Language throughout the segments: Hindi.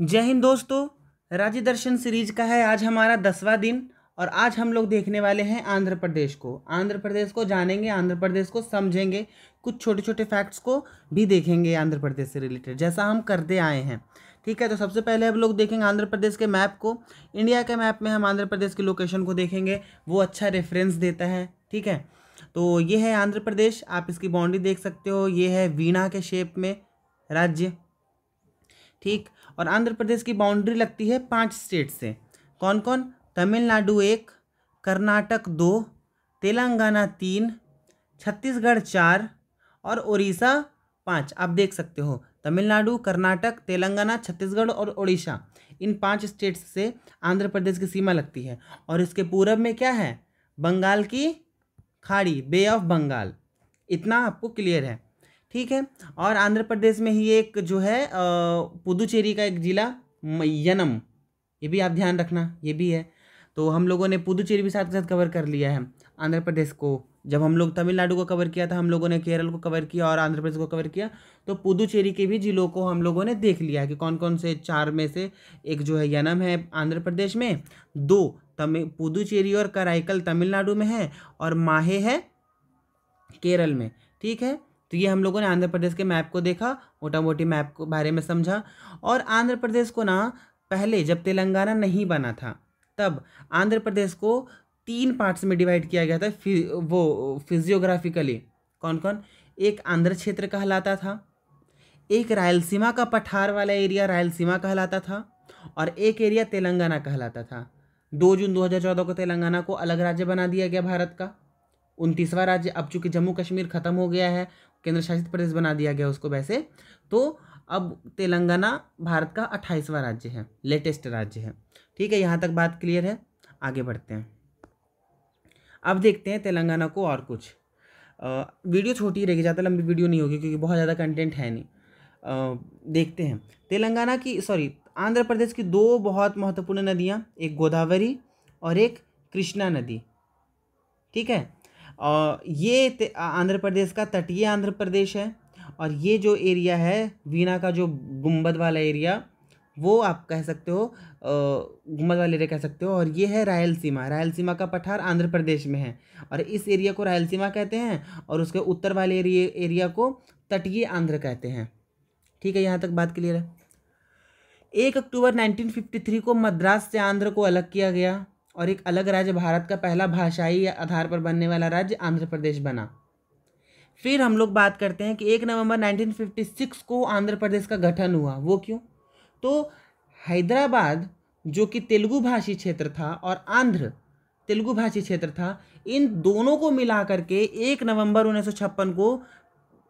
जय हिंद दोस्तों। राज्य दर्शन सीरीज का है आज हमारा 10वां दिन और आज हम लोग देखने वाले हैं आंध्र प्रदेश को। आंध्र प्रदेश को जानेंगे, आंध्र प्रदेश को समझेंगे, कुछ छोटे छोटे फैक्ट्स को भी देखेंगे आंध्र प्रदेश से रिलेटेड, जैसा हम करते आए हैं। ठीक है, तो सबसे पहले हम लोग देखेंगे आंध्र प्रदेश के मैप को। इंडिया के मैप में हम आंध्र प्रदेश की लोकेशन को देखेंगे, वो अच्छा रेफरेंस देता है। ठीक है, तो ये है आंध्र प्रदेश, आप इसकी बाउंड्री देख सकते हो, ये है वीणा के शेप में राज्य। ठीक, और आंध्र प्रदेश की बाउंड्री लगती है 5 स्टेट से। कौन कौन? तमिलनाडु 1, कर्नाटक 2, तेलंगाना 3, छत्तीसगढ़ 4 और उड़ीसा 5। आप देख सकते हो तमिलनाडु, कर्नाटक, तेलंगाना, छत्तीसगढ़ और उड़ीसा, इन 5 स्टेट्स से आंध्र प्रदेश की सीमा लगती है। और इसके पूरब में क्या है? बंगाल की खाड़ी, बे ऑफ बंगाल। इतना आपको क्लियर है। ठीक है, और आंध्र प्रदेश में ही एक जो है पुदुचेरी का एक जिला यनम, ये भी आप ध्यान रखना, ये भी है। तो हम लोगों ने पुदुचेरी भी साथ के साथ कवर कर लिया है आंध्र प्रदेश को। जब हम लोग तमिलनाडु को कवर किया था, हम लोगों ने केरल को कवर किया और आंध्र प्रदेश को कवर किया, तो पुदुचेरी के भी जिलों को हम लोगों ने देख लिया है कि कौन कौन से 4 में से एक जो है यनम है आंध्र प्रदेश में, 2 पुदुचेरी और कराईकल तमिलनाडु में है और माहे है केरल में। ठीक है, तो ये हम लोगों ने आंध्र प्रदेश के मैप को देखा, मोटा मोटी मैप को बारे में समझा। और आंध्र प्रदेश को ना पहले जब तेलंगाना नहीं बना था तब आंध्र प्रदेश को 3 पार्ट्स में डिवाइड किया गया था, वो फिजियोग्राफिकली। कौन कौन? एक आंध्र क्षेत्र कहलाता था, एक रायलसीमा का पठार वाला एरिया रायलसीमा कहलाता था और एक एरिया तेलंगाना कहलाता था। 2 जून 2014 को तेलंगाना को अलग राज्य बना दिया गया, भारत का 29वां राज्य। अब चूंकि जम्मू कश्मीर खत्म हो गया है, केंद्र शासित प्रदेश बना दिया गया उसको वैसे, तो अब तेलंगाना भारत का 28वां राज्य है, लेटेस्ट राज्य है। ठीक है, यहाँ तक बात क्लियर है। आगे बढ़ते हैं, अब देखते हैं तेलंगाना को और कुछ। वीडियो छोटी रहेगी, ज़्यादा लंबी वीडियो नहीं होगी क्योंकि बहुत ज़्यादा कंटेंट है नहीं। देखते हैं तेलंगाना की आंध्र प्रदेश की 2 बहुत महत्वपूर्ण नदियाँ, एक गोदावरी और एक कृष्णा नदी। ठीक है, ये आंध्र प्रदेश का तटीय आंध्र प्रदेश है और ये जो एरिया है वीणा का, जो गुंबद वाला एरिया, वो आप कह सकते हो गुंबद वाला एरिया कह सकते हो। और ये है रायलसीमा, रायलसीमा का पठार आंध्र प्रदेश में है और इस एरिया को रायलसीमा कहते हैं और उसके उत्तर वाले एरिया को तटीय आंध्र कहते हैं। ठीक है, यहाँ तक बात क्लियर है। 1 अक्टूबर 1953 को मद्रास से आंध्र को अलग किया गया और एक अलग राज्य, भारत का पहला भाषाई आधार पर बनने वाला राज्य आंध्र प्रदेश बना। फिर हम लोग बात करते हैं कि 1 नवंबर 1956 को आंध्र प्रदेश का गठन हुआ। वो क्यों? तो हैदराबाद जो कि तेलुगु भाषी क्षेत्र था और आंध्र तेलुगु भाषी क्षेत्र था, इन दोनों को मिला करके 1 नवंबर 1956 को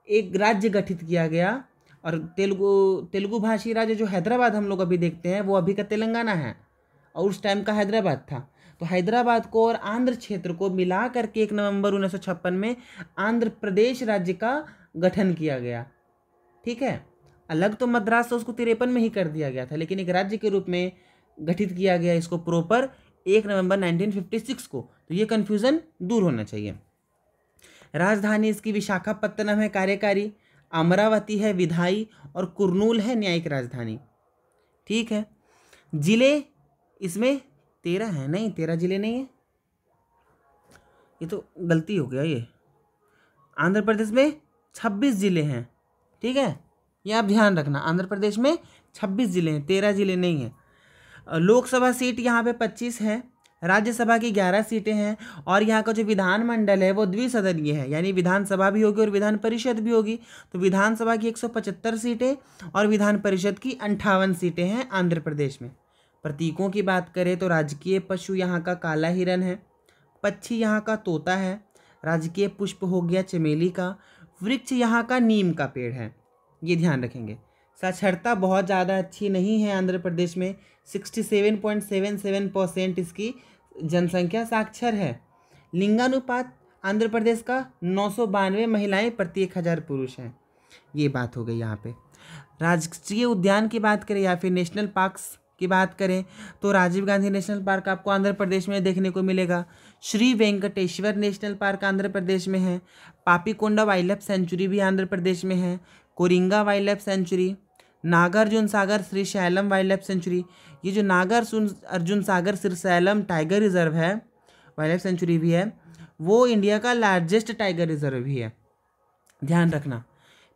एक राज्य गठित किया गया। और तेलुगु भाषी राज्य जो हैदराबाद हम लोग अभी देखते हैं, वो अभी का तेलंगाना है और उस टाइम का हैदराबाद था। तो हैदराबाद को और आंध्र क्षेत्र को मिला करके 1 नवंबर 1956 में आंध्र प्रदेश राज्य का गठन किया गया। ठीक है, अलग तो मद्रास से उसको 53 में ही कर दिया गया था, लेकिन एक राज्य के रूप में गठित किया गया इसको प्रॉपर 1 नवंबर 1956 को। तो ये कन्फ्यूज़न दूर होना चाहिए। राजधानी इसकी विशाखापत्तनम है कार्यकारी, अमरावती है विधायी और कुर्नूल है न्यायिक राजधानी। ठीक है, जिले इसमें 13 है, नहीं 13 जिले नहीं है, ये तो गलती हो गया। ये आंध्र प्रदेश में 26 जिले हैं। ठीक है, ये आप ध्यान रखना, आंध्र प्रदेश में 26 जिले हैं, 13 जिले नहीं हैं। लोकसभा सीट यहाँ पे 25 है, राज्यसभा की 11 सीटें हैं और यहाँ का जो विधानमंडल है वो द्विसदनीय है, यानी विधानसभा भी होगी और विधान परिषद भी होगी। तो विधानसभा की 175 सीटें और विधान परिषद की 58 सीटें हैं आंध्र प्रदेश में। प्रतीकों की बात करें तो राजकीय पशु यहाँ का काला हिरन है, पक्षी यहाँ का तोता है, राजकीय पुष्प हो गया चमेली का, वृक्ष यहाँ का नीम का पेड़ है। ये ध्यान रखेंगे। साक्षरता बहुत ज़्यादा अच्छी नहीं है आंध्र प्रदेश में, 67.77% इसकी जनसंख्या साक्षर है। लिंगानुपात आंध्र प्रदेश का 992 महिलाएं प्रति 1000 पुरुष हैं। ये बात हो गई यहाँ पे। राष्ट्रीय उद्यान की बात करें या फिर नेशनल पार्क्स की बात करें तो राजीव गांधी नेशनल पार्क आपको आंध्र प्रदेश में देखने को मिलेगा। श्री वेंकटेश्वर नेशनल पार्क आंध्र प्रदेश में है। पापीकोंडा वाइल्ड लाइफ सेंचुरी भी आंध्र प्रदेश में है। Coringa wildlife sanctuary, Nagarjuna Sagar Srisailam wildlife sanctuary, ये जो नागार्जुन सागर श्रीशैलम टाइगर रिजर्व है, वाइल्ड लाइफ सेंचुरी भी है, वो इंडिया का लार्जेस्ट टाइगर रिजर्व भी है, ध्यान रखना।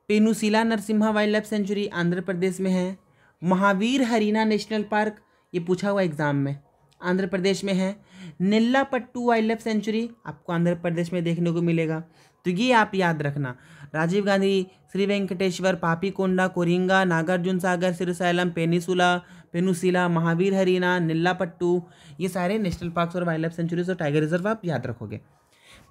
Penusila Narasimha wildlife sanctuary Andhra Pradesh में है। महावीर हरीना नेशनल पार्क, ये पूछा हुआ एग्जाम में, आंध्र प्रदेश में है। नेल्लापट्टू वाइल्ड लाइफ सेंचुरी आपको आंध्र प्रदेश में देखने को मिलेगा। तो ये आप याद रखना, राजीव गांधी, श्री वेंकटेश्वर, पापीकोंडा, कोरिंगा, नागार्जुन सागर, श्रीशैलम, पेनुसिला, महावीर हरीना, नेल्लापट्टू, ये सारे नेशनल पार्क्स और वाइल्ड लाइफ सेंचुरीज और टाइगर रिजर्व आप याद रखोगे।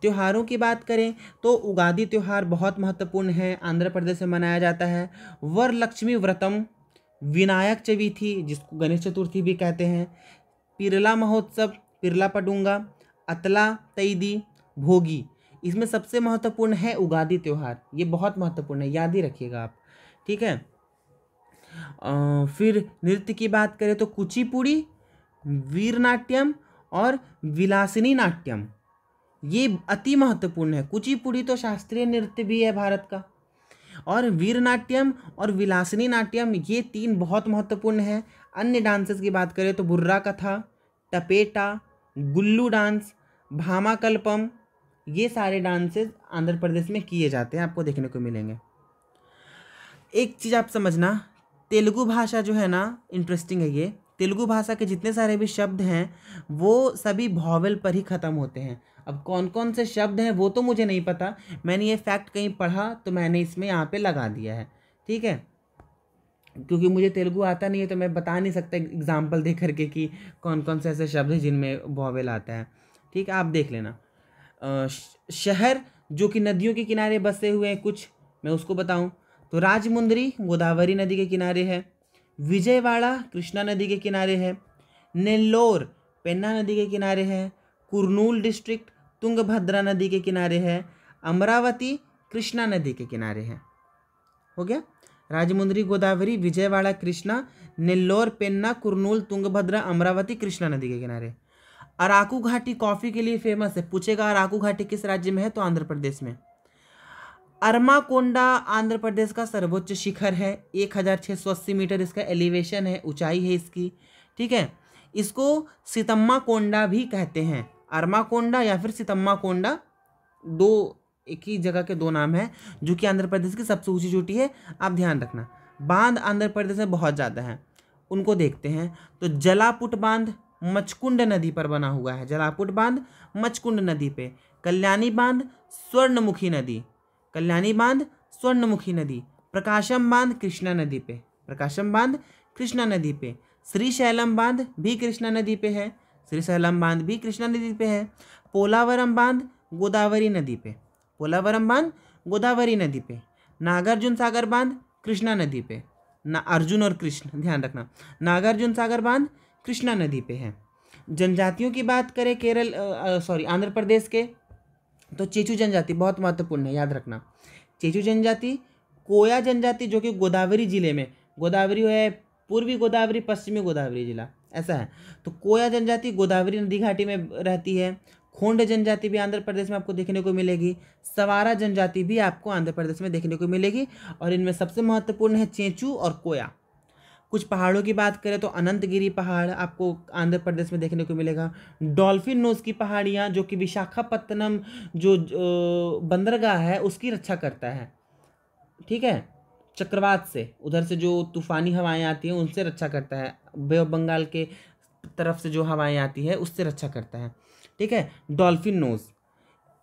त्योहारों की बात करें तो उगादि त्यौहार बहुत महत्वपूर्ण है, आंध्र प्रदेश में मनाया जाता है। वरलक्ष्मी व्रतम, विनायक चविथी जिसको गणेश चतुर्थी भी कहते हैं, पिरला महोत्सव, पिरला पडुंगा, अतला तईदी, भोगी, इसमें सबसे महत्वपूर्ण है उगादि त्यौहार, ये बहुत महत्वपूर्ण है, याद ही रखिएगा आप, ठीक है। फिर नृत्य की बात करें तो कुचिपुड़ी, वीरनाट्यम और विलासिनी नाट्यम, ये अति महत्वपूर्ण है। कुचिपुड़ी तो शास्त्रीय नृत्य भी है भारत का, और वीरनाट्यम और विलासिनी नाट्यम ये तीन बहुत महत्वपूर्ण है। अन्य डांसेस की बात करें तो बुर्रा कथा, टपेटा, गुल्लू डांस, भामाकल्पम, ये सारे डांसेस आंध्र प्रदेश में किए जाते हैं, आपको देखने को मिलेंगे। एक चीज़ आप समझना, तेलुगु भाषा जो है ना, इंटरेस्टिंग है ये, तेलुगु भाषा के जितने सारे भी शब्द हैं वो सभी वॉवेल पर ही ख़त्म होते हैं। अब कौन कौन से शब्द हैं वो तो मुझे नहीं पता, मैंने ये फैक्ट कहीं पढ़ा तो मैंने इसमें यहाँ पे लगा दिया है, ठीक है, क्योंकि मुझे तेलुगु आता नहीं है तो मैं बता नहीं सकता एग्जाम्पल दे करके कि कौन कौन से ऐसे शब्द हैं जिनमें वॉवेल आता है, ठीक है, आप देख लेना। शहर जो कि नदियों के किनारे बसे हुए हैं कुछ, मैं उसको बताऊं तो राजमुंदरी गोदावरी नदी के किनारे है, विजयवाड़ा कृष्णा नदी के किनारे है, नेल्लोर पेन्ना नदी के किनारे है, कुर्नूल डिस्ट्रिक्ट तुंगभद्रा नदी के किनारे है, अमरावती कृष्णा नदी के किनारे है। हो गया, राजमुंदरी गोदावरी, विजयवाड़ा कृष्णा, नेल्लोर पेन्ना, कुर्नूल तुंगभद्रा, अमरावती कृष्णा नदी के किनारे। अराकू घाटी कॉफ़ी के लिए फेमस है, पूछेगा अराकू घाटी किस राज्य में है तो आंध्र प्रदेश में। अरमाकोंडा आंध्र प्रदेश का सर्वोच्च शिखर है, 1680 मीटर इसका एलिवेशन है, ऊंचाई है इसकी, ठीक है। इसको सीतम्मा कोंडा भी कहते हैं, अरमाकोंडा या फिर सीतम्मा कोंडा, दो एक ही जगह के दो नाम हैं, जो कि आंध्र प्रदेश की सबसे ऊंची चोटी है, आप ध्यान रखना। बांध आंध्र प्रदेश में बहुत ज़्यादा हैं, उनको देखते हैं। तो जलापुट बांध मचकुंड नदी पर बना हुआ है, जलापुट बांध मचकुंड नदी पे। कल्याणी बांध स्वर्णमुखी नदी, कल्याणी बांध स्वर्णमुखी नदी। प्रकाशम बांध कृष्णा नदी पे, प्रकाशम बांध कृष्णा नदी पे। श्रीशैलम बांध भी कृष्णा नदी पे है, श्रीशैलम बांध भी कृष्णा नदी पे है। पोलावरम बांध गोदावरी नदी पे, पोलावरम बांध गोदावरी नदी पे। नागार्जुन सागर बांध कृष्णा नदी पे, ना अर्जुन और कृष्ण ध्यान रखना, नागार्जुन सागर बांध कृष्णा नदी पे है। जनजातियों की बात करें आंध्र प्रदेश के, तो चेचू जनजाति बहुत महत्वपूर्ण है, याद रखना। चेचू जनजाति, कोया जनजाति जो कि गोदावरी जिले में, गोदावरी है पूर्वी गोदावरी पश्चिमी गोदावरी जिला ऐसा है, तो कोया जनजाति गोदावरी नदी घाटी में रहती है। खोंड जनजाति भी आंध्र प्रदेश में आपको देखने को मिलेगी। सवारा जनजाति भी आपको आंध्र प्रदेश में देखने को मिलेगी, और इनमें सबसे महत्वपूर्ण है चेंचू और कोया। कुछ पहाड़ों की बात करें तो अनंतगिरी पहाड़ आपको आंध्र प्रदेश में देखने को मिलेगा। डॉल्फिन नोज की पहाड़ियाँ जो कि विशाखापत्तनम जो बंदरगाह है उसकी रक्षा करता है, ठीक है, चक्रवात से, उधर से जो तूफानी हवाएं आती हैं उनसे रक्षा करता है। बे ऑफ बंगाल के तरफ से जो हवाएं आती है उससे रक्षा करता है, ठीक है। Dolphin Nose.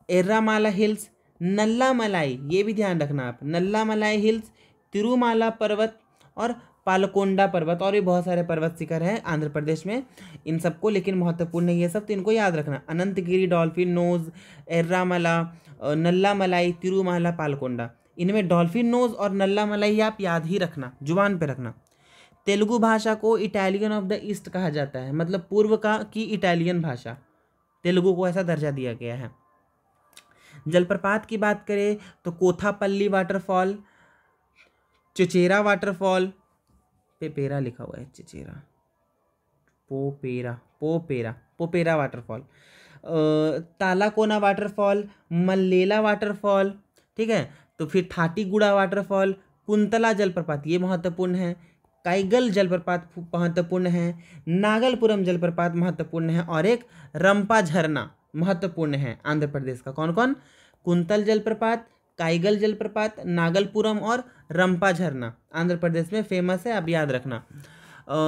एर्रामाला हिल्स, नल्ला मलाई, ये भी ध्यान रखना आप, नल्ला मलाई हिल्स, तिरुमाला पर्वत और पालकोंडा पर्वत, और भी बहुत सारे पर्वत शिखर हैं आंध्र प्रदेश में, इन सबको लेकिन महत्वपूर्ण है ये सब, तो इनको याद रखना। अनंतगिरी, डॉल्फिन नोज, एर्रामाला, नल्ला मलाई, तिरुमाला, पालकोंडा, इनमें डॉल्फिन नोज और नल्ला मलाई आप याद ही रखना, जुबान पे रखना। तेलुगु भाषा को इटालियन ऑफ द ईस्ट कहा जाता है, मतलब पूर्व की इटालियन भाषा, तेलुगु को ऐसा दर्जा दिया गया है। जलप्रपात की बात करें तो कोथापल्ली वाटरफॉल, चचेरा वाटरफॉल, पेपेरा लिखा हुआ है, चचेरा, पोपेरा waterfall, Talakona waterfall, Mallela waterfall, ठीक है। तो फिर थाटीगुड़ा वाटरफॉल, कुंतला जलप्रपात ये महत्वपूर्ण है, काइगल जलप्रपात महत्वपूर्ण है, नागलपुरम जलप्रपात महत्वपूर्ण है, और एक रंपा झरना महत्वपूर्ण है आंध्र प्रदेश का। कौन कौन? कुंतल जलप्रपात, काइगल जलप्रपात, नागलपुरम और रंपा झरना आंध्र प्रदेश में फेमस है, आप याद रखना।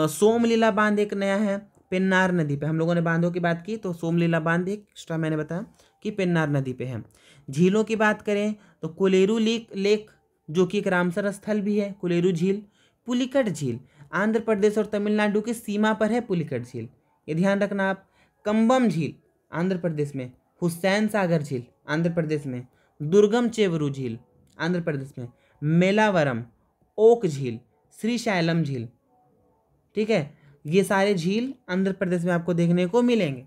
सोमलीला बांध एक नया है पेन्नार नदी पे, हम लोगों ने बांधों की बात की तो सोमलीला बांध एक एक्स्ट्रा मैंने बताया कि पेन्नार नदी पे है। झीलों की बात करें तो कोलेरू लेक जो कि एक रामसर स्थल भी है, कोलेरू झील। पुलिकट झील आंध्र प्रदेश और तमिलनाडु की सीमा पर है पुलिकट झील, ये ध्यान रखना आप। कंबम झील आंध्र प्रदेश में, हुसैन सागर झील आंध्र प्रदेश में, दुर्गम चेवरू झील आंध्र प्रदेश में, मेलावरम, ओक झील, श्रीशैलम झील, ठीक है, ये सारे झील आंध्र प्रदेश में आपको देखने को मिलेंगे।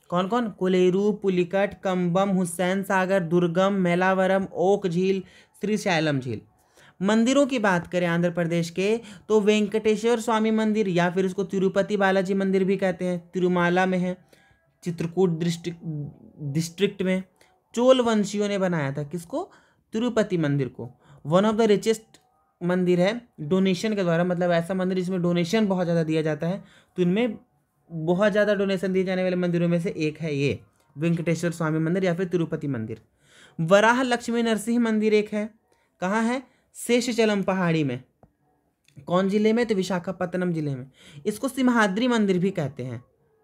कौन कौन? कोलेरू, पुलिकट, कंबम, हुसैन सागर, दुर्गम, मेलावरम, ओक झील, श्रीशैलम झील। मंदिरों की बात करें आंध्र प्रदेश के तो वेंकटेश्वर स्वामी मंदिर या फिर इसको तिरुपति बालाजी मंदिर भी कहते हैं, तिरुमाला में है, चित्रकूट डिस्ट्रिक्ट में। चोल वंशियों ने बनाया था किसको? तिरुपति मंदिर को। वन ऑफ द रिचेस्ट मंदिर है डोनेशन के द्वारा, मतलब ऐसा मंदिर जिसमें डोनेशन बहुत ज़्यादा दिया जाता है, तो इनमें बहुत ज़्यादा डोनेशन दिए जाने वाले मंदिरों में से एक है ये वेंकटेश्वर स्वामी मंदिर या फिर तिरुपति मंदिर। वराह लक्ष्मी नरसिंह मंदिर एक है, कहाँ है? शेषचलम पहाड़ी में। कौन जिले में? तो विशाखापत्तनम जिले में। इसको सिंहाद्री मंदिर भी कहते हैं।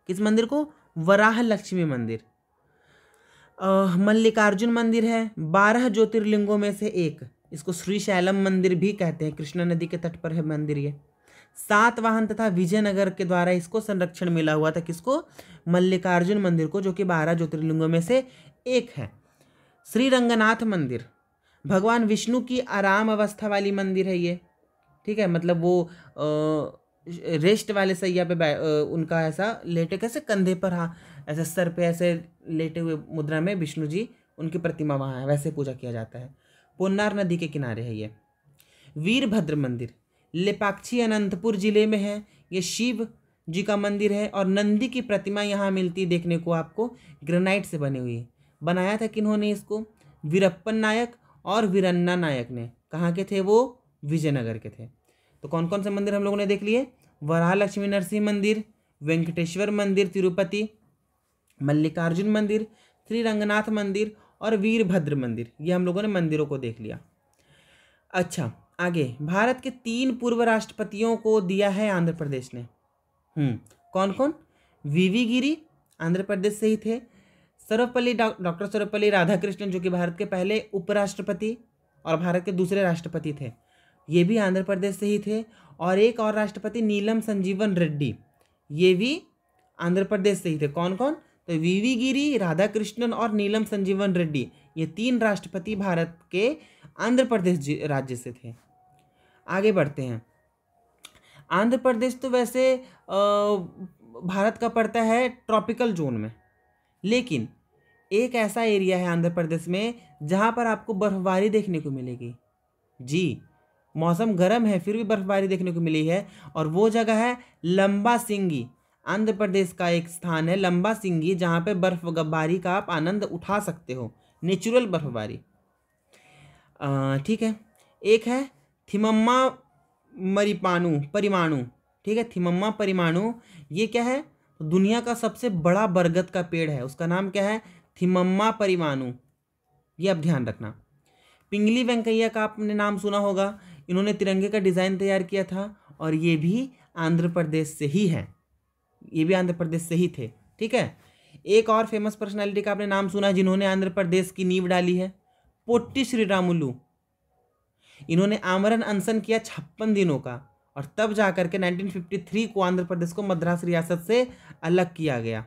किस मंदिर को? वराह लक्ष्मी मंदिर। मल्लिकार्जुन मंदिर है, 12 ज्योतिर्लिंगों में से एक, इसको श्रीशैलम मंदिर भी कहते हैं, कृष्णा नदी के तट पर है मंदिर ये। सातवाहन तथा विजयनगर के द्वारा इसको संरक्षण मिला हुआ था, किसको? मल्लिकार्जुन मंदिर को, जो कि 12 ज्योतिर्लिंगों में से एक है। श्री रंगनाथ मंदिर भगवान विष्णु की आराम अवस्था वाली मंदिर है ये, ठीक है, मतलब वो रेस्ट वाले सैया पे उनका ऐसा लेटे, कैसे कंधे पर, हाँ ऐसे सर पे ऐसे लेटे हुए मुद्रा में विष्णु जी, उनकी प्रतिमा वहाँ है, वैसे पूजा किया जाता है। पुन्नार नदी के किनारे है ये। वीरभद्र मंदिर लेपाक्षी अनंतपुर जिले में है, ये शिव जी का मंदिर है और नंदी की प्रतिमा यहाँ मिलती देखने को आपको, ग्रेनाइट से बनी हुई। बनाया था किन्होंने इसको? वीरप्पन नायक और वीरन्ना नायक ने। कहाँ के थे वो? विजयनगर के थे। तो कौन कौन से मंदिर हम लोगों ने देख लिए? वराह लक्ष्मी नरसिंह मंदिर, वेंकटेश्वर मंदिर तिरुपति, मल्लिकार्जुन मंदिर, श्री रंगनाथ मंदिर और वीरभद्र मंदिर, ये हम लोगों ने मंदिरों को देख लिया। अच्छा, आगे भारत के 3 पूर्व राष्ट्रपतियों को दिया है आंध्र प्रदेश ने। कौन कौन? वीवी गिरी आंध्र प्रदेश से ही थे, सर्वपल्ली डॉक्टर सर्वपल्ली राधाकृष्णन जो कि भारत के पहले उपराष्ट्रपति और भारत के दूसरे राष्ट्रपति थे, ये भी आंध्र प्रदेश से ही थे, और एक और राष्ट्रपति नीलम संजीवन रेड्डी, ये भी आंध्र प्रदेश से ही थे। कौन कौन? तो वीवी गिरी, राधाकृष्णन और नीलम संजीवन रेड्डी, ये 3 राष्ट्रपति भारत के आंध्र प्रदेश राज्य से थे। आगे बढ़ते हैं। आंध्र प्रदेश तो वैसे भारत का पड़ता है ट्रॉपिकल जोन में, लेकिन एक ऐसा एरिया है आंध्र प्रदेश में जहाँ पर आपको बर्फबारी देखने को मिलेगी। जी, मौसम गर्म है फिर भी बर्फबारी देखने को मिली है, और वो जगह है लंबा सिंगी। आंध्र प्रदेश का एक स्थान है लंबा सिंगी, जहाँ पे बर्फबारी का आप आनंद उठा सकते हो, नेचुरल बर्फबारी। ठीक है, एक है थिमम्मा परिमाणु, ठीक है, थिमम्मा परिमाणु, ये क्या है? दुनिया का सबसे बड़ा बरगद का पेड़ है, उसका नाम क्या है? थिमम्मा परिमाणु, ये आप ध्यान रखना। पिंगली वेंकैया का आपने नाम सुना होगा, इन्होंने तिरंगे का डिज़ाइन तैयार किया था, और ये भी आंध्र प्रदेश से ही है, ये भी आंध्र प्रदेश से ही थे। ठीक है, एक और फेमस पर्सनालिटी का आपने नाम सुना जिन्होंने आंध्र प्रदेश की नींव डाली है, पोट्टी श्रीरामुलु। इन्होंने आमरण अनशन किया 56 दिनों का, और तब जाकर के 1953 को आंध्र प्रदेश को मद्रास रियासत से अलग किया गया।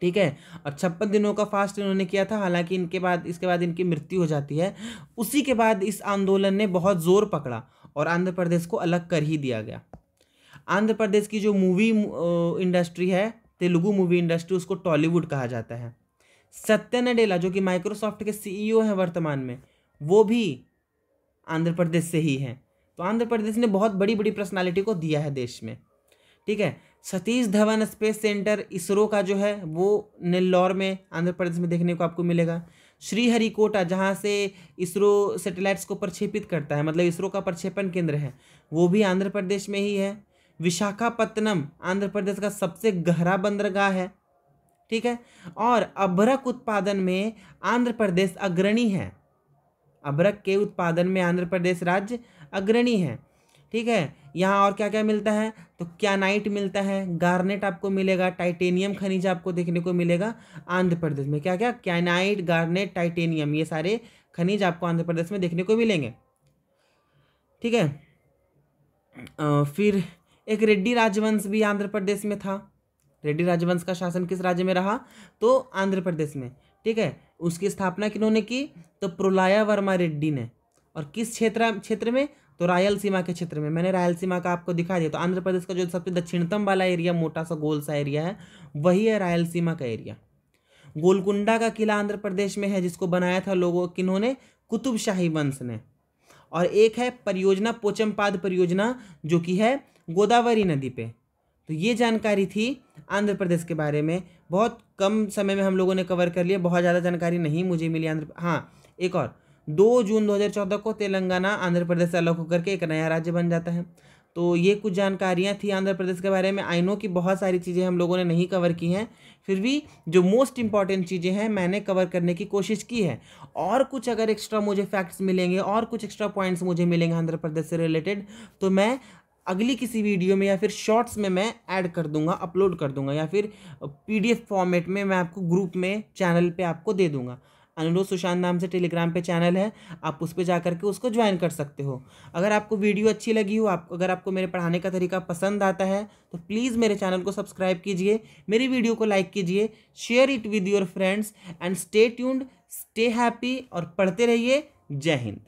ठीक है, और 56 दिनों का फास्ट इन्होंने किया था, हालांकि इसके बाद इनकी मृत्यु हो जाती है। उसी के बाद इस आंदोलन ने बहुत जोर पकड़ा और आंध्र प्रदेश को अलग कर ही दिया गया। आंध्र प्रदेश की जो मूवी इंडस्ट्री है, तेलुगु मूवी इंडस्ट्री, उसको टॉलीवुड कहा जाता है। सत्या नडेला जो कि माइक्रोसॉफ्ट के CEO हैं वर्तमान में, वो भी आंध्र प्रदेश से ही हैं। तो आंध्र प्रदेश ने बहुत बड़ी बड़ी पर्सनालिटी को दिया है देश में। ठीक है, सतीश धवन स्पेस सेंटर इसरो का जो है वो नेल्लौर में आंध्र प्रदेश में देखने को आपको मिलेगा। श्रीहरिकोटा जहाँ से इसरो सैटेलाइट्स को प्रक्षेपित करता है, मतलब इसरो का प्रक्षेपण केंद्र है, वो भी आंध्र प्रदेश में ही है। विशाखापत्तनम आंध्र प्रदेश का सबसे गहरा बंदरगाह है, ठीक है। और अभ्रक उत्पादन में आंध्र प्रदेश अग्रणी है, अभ्रक के उत्पादन में आंध्र प्रदेश राज्य अग्रणी है, ठीक है। यहाँ और क्या क्या मिलता है, तो क्यानाइट मिलता है, गार्नेट आपको मिलेगा, टाइटेनियम खनिज आपको देखने को मिलेगा आंध्र प्रदेश में। क्या क्या, क्यानाइट, गार्नेट, टाइटेनियम, ये सारे खनिज आपको आंध्र प्रदेश में देखने को मिलेंगे, ठीक है। फिर एक रेड्डी राजवंश भी आंध्र प्रदेश में था। रेड्डी राजवंश का शासन किस राज्य में रहा, तो आंध्र प्रदेश में, ठीक है। उसकी स्थापना किन्होंने की, तो प्रोलाया वर्मा रेड्डी ने। और किस क्षेत्र में, तो रायलसीमा के क्षेत्र में। मैंने रायलसीमा का आपको दिखा दिया। तो आंध्र प्रदेश का जो सबसे दक्षिणतम वाला एरिया, मोटा सा गोल सा एरिया है, वही है रायलसीमा का एरिया। गोलकुंडा का किला आंध्र प्रदेश में है, जिसको बनाया था लोगों किन्होंने, कुतुब शाही वंश ने। और एक है परियोजना पोचमपाद परियोजना, जो कि है गोदावरी नदी पे। तो ये जानकारी थी आंध्र प्रदेश के बारे में। बहुत कम समय में हम लोगों ने कवर कर लिया, बहुत ज़्यादा जानकारी नहीं मुझे मिली हाँ, एक और 2 जून 2014 को तेलंगाना आंध्र प्रदेश से अलग होकर के एक नया राज्य बन जाता है। तो ये कुछ जानकारियाँ थी आंध्र प्रदेश के बारे में। आई नो कि बहुत सारी चीज़ें हम लोगों ने नहीं कवर की हैं, फिर भी जो मोस्ट इंपॉर्टेंट चीज़ें हैं मैंने कवर करने की कोशिश की है। और कुछ अगर एक्स्ट्रा मुझे फैक्ट्स मिलेंगे और कुछ एक्स्ट्रा पॉइंट्स मुझे मिलेंगे आंध्र प्रदेश से रिलेटेड, तो मैं अगली किसी वीडियो में या फिर शॉर्ट्स में मैं ऐड कर दूंगा, अपलोड कर दूंगा, या फिर PDF फॉर्मेट में मैं आपको ग्रुप में चैनल पे आपको दे दूंगा। अनुरोध सुशांत नाम से टेलीग्राम पे चैनल है, आप उस पर जा करके उसको ज्वाइन कर सकते हो। अगर आपको वीडियो अच्छी लगी हो, अगर आपको मेरे पढ़ाने का तरीका पसंद आता है, तो प्लीज़ मेरे चैनल को सब्सक्राइब कीजिए, मेरी वीडियो को लाइक कीजिए, share it with your friends and stay tuned, stay happy और पढ़ते रहिए। जय हिंद।